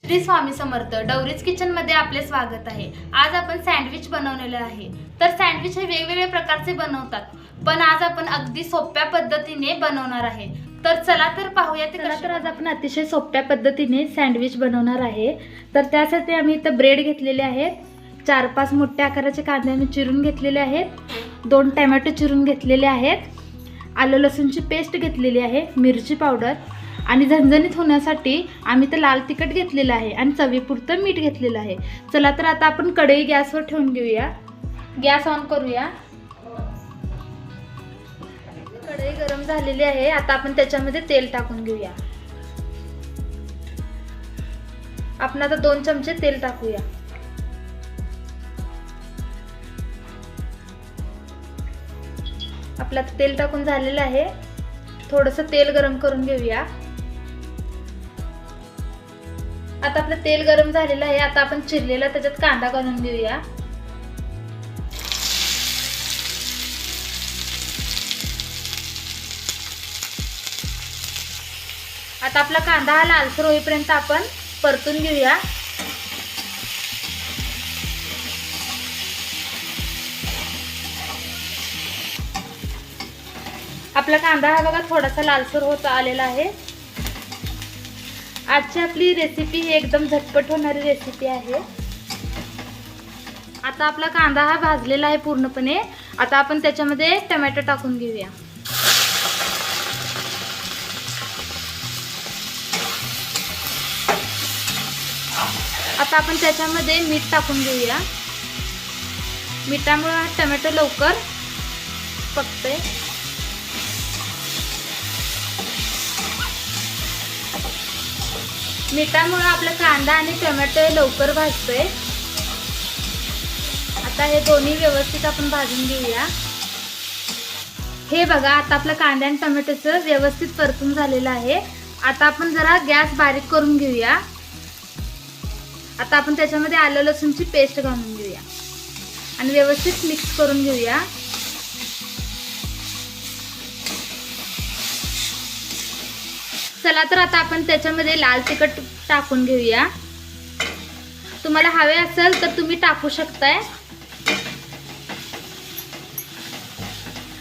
Shri Swami Samarth डवरीज kitchen मध्ये आपले स्वागत आहे। आज आपण सँडविच बनवलेले आहे। तर सँडविच हे वेगवेगळ्या प्रकारचे बनवतात, पण आज आपण अगदी सोप्या पद्धतीने बनवणार आहे। तर चला तर पाहूया ते कसे। तर आज आपण अतिशय सोप्या पद्धतीने सँडविच बनवणार आहे। तर त्यासाठी आम्ही इथे ब्रेड घेतलेले आहेत, 4-5 मोठ्या आकाराचे कांदे मी चिरून घेतलेले आहेत, 2 टोमॅटो चिरून घेतलेले आहेत, आलं लसूणची पेस्ट घेतलेली आहे, मिरची पावडर आणि झणझणीत होण्यासाठी आम्ही ते लाल तिखट घेतलेलं आहे आणि चवीपुरतं मीठ घेतलेलं आहे। चला तर आता आपण कढई गॅसवर ठेवून घेऊया, गॅस ऑन करूया। कढई गरम झालेली आहे, आता आपण त्याच्यामध्ये तेल टाकून घेऊया। आपण आता 2 चमचे तेल टाकूया। आपलं तेल टाकून झालेलं आहे, थोडंसं तेल गरम करून घेऊया। आता आपलं तेल गरम झालेलं आहे, आता आपण चिरलेला त्याच्यात कांदा घालून घेऊया। आता आपला कांदा हा लालसर होईपर्यंत आपण परतून घेऊया। आपला कांदा हा बघा थोडासा लालसर होत आलेला आहे। आजची आपली रेसिपी ही एकदम झटपट होणारी रेसिपी आहे। आता आपला कांदा हा भाजलेला आहे पूर्णपणे। आता आपण त्याच्यामध्ये टोमॅटो टाकून घेऊया। आता आपण त्याच्यामध्ये मीठ टाकून घेऊया। मिठामुळे हा टोमॅटो लवकर पकते। मिठामुळे आपला कांदा आणि टोमॅटो लवकर भाजतोय। आता हे दोन्ही व्यवस्थित आपण भाजून घेऊया। हे बघा आता आपला कांदा आणि टोमॅटोचं व्यवस्थित परतून झालेलं आहे। आता आपण जरा गॅस बारीक करून घेऊया। आता आपण त्याच्यामध्ये आलं लसूणची पेस्ट घालून घेऊया आणि व्यवस्थित मिक्स करून घेऊया। चला तर आता आपण त्याच्यामध्ये लाल तिखट टाकून घेऊया। तुम्हाला हवे असेल तर तुम्ही टाकू शकताय।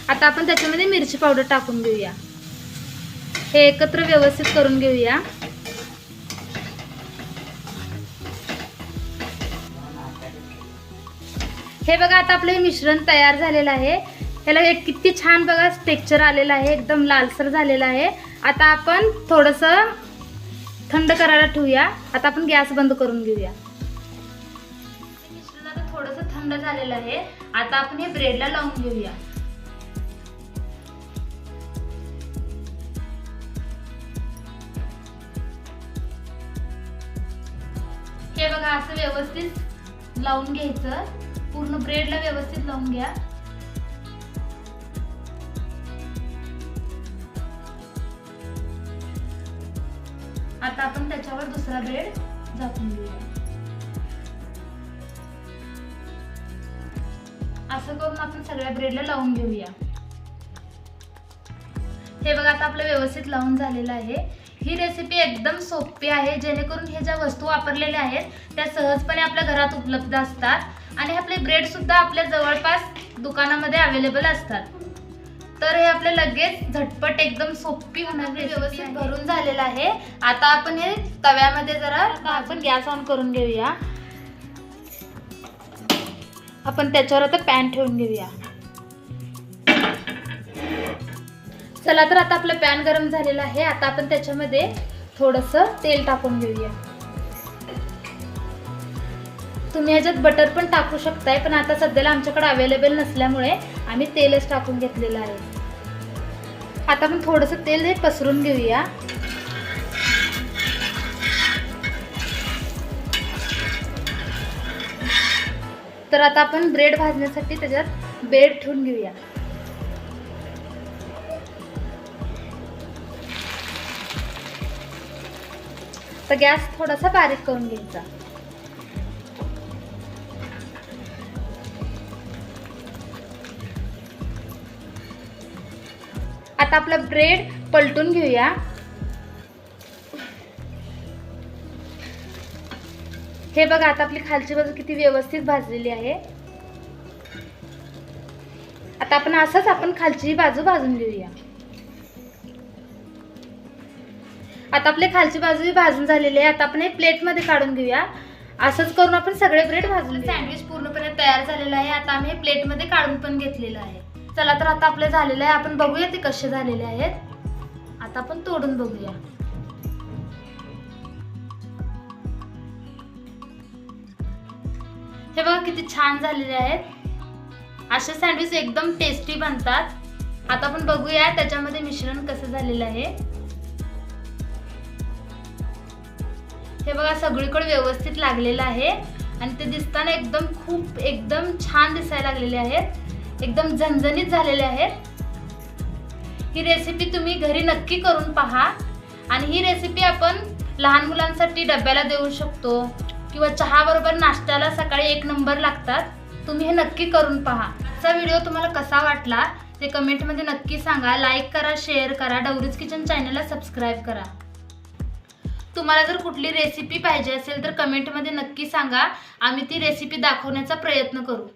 आता आपण त्याच्यामध्ये मिरची पावडर टाकून घेऊया। हे एकत्र व्यवस्थित करून घेऊया। हे बघा आता आपलं हे मिश्रण तयार झालेलं आहे। ह्याला एक किती छान बघा टेक्स्चर आलेलं आहे, एकदम लालसर झालेलं आहे। आता आपण थोडंसं थंड करायला ठेवूया। आता आपण गॅस बंद करून घेऊया। मिश्रण आता थोडंसं थंड झालेलं आहे। आता आपण हे ब्रेडला लावून घेऊया। हे बघा असं व्यवस्थित लावून घ्यायचं, पूर्ण ब्रेडला व्यवस्थित लावून घ्या। आता आपण त्याच्यावर दुसरा ब्रेड झाकून घेऊया। असं करून आपण सगळ्या ब्रेडला लावून घेऊया। हे बघा आता आपलं व्यवस्थित लावून झालेलं आहे। ही रेसिपी एकदम सोपी आहे, जेणेकरून हे ज्या वस्तू वापरलेल्या आहेत त्या सहजपणे आपल्या घरात उपलब्ध असतात आणि आपले ब्रेड सुद्धा आपल्या जवळपास दुकानामध्ये अवेलेबल असतात। तर हे आपले लगेच झटपट एकदम सोपी होणारी व्यवस्थित भरून झालेलं आहे। आता आपण हे तव्यामध्ये जरा आपण गॅस ऑन करून घेऊया। आपण त्याच्यावर आता पॅन ठेवून घेऊया। चला तर आता आपलं पॅन गरम झालेलं आहे। आता आपण त्याच्यामध्ये थोडंसं तेल टाकून घेऊया। तुम्ही ह्याच्यात बटर पण टाकू शकताय, पण आता सध्याला आमच्याकडे अवेलेबल नसल्यामुळे आम्ही तेलच टाकून घेतलेलं आहे। आता आपण थोडंसं तेल हे पसरून घेऊया। तर आता आपण ब्रेड भाजण्यासाठी त्याच्यात ब्रेड ठेवून घेऊया। तर गॅस थोडासा बारीक करून घ्यायचा। आता आपला ब्रेड पलटून घेऊया। हे बघा, आता आपली खालची बाजू किती व्यवस्थित भाजलेली आहे. आता आपण खालची बाजू भाजून घेऊया. आता आपली खालची बाजू भाजून झालेली आहे. आता आपण हे प्लेटमध्ये काढून घेऊया. असंच करून आपण सगळे ब्रेड भाजून. सँडविच पूर्णपणे तयार झालेलं आहे. आता आम्ही हे प्लेटमध्ये काढून पण घेतलेलं आहे. चला तर आता आपले झालेलं आहे. आपण बघूया ते कसे झालेले आहेत. आता आपण तोडून बघूया. हे बघा किती छान झालेले आहेत. असे सँडविच एकदम टेस्टी बनतात. आता आपण बघूया त्याच्यामध्ये मिश्रण कसं झालेलं आहे. हे बघा सगळीकडे व्यवस्थित लागलेलं आहे आणि ते दिसताना एकदम छान दिसायला लागलेले आहेत. एकदम झणझणीत झालेले आहेत. ही रेसिपी तुम्ही घरी नक्की करून पहा आणि ही रेसिपी आपण लहान मुलांसाठी डब्याला देऊ शकतो किंवा चहा बरोबर नाश्त्याला सकाळी एक नंबर लागतात. तुम्ही हे नक्की करून पहा. आजचा व्हिडिओ तुम्हाला कसा वाटला ते कमेंटमध्ये नक्की सांगा. लाईक करा, शेअर करा, डवरीज किचन चॅनलला सबस्क्राईब करा. तुम्हाला जर कुठली रेसिपी पाहिजे असेल तर कमेंटमध्ये नक्की सांगा. आम्ही ती रेसिपी दाखवण्याचा प्रयत्न करू.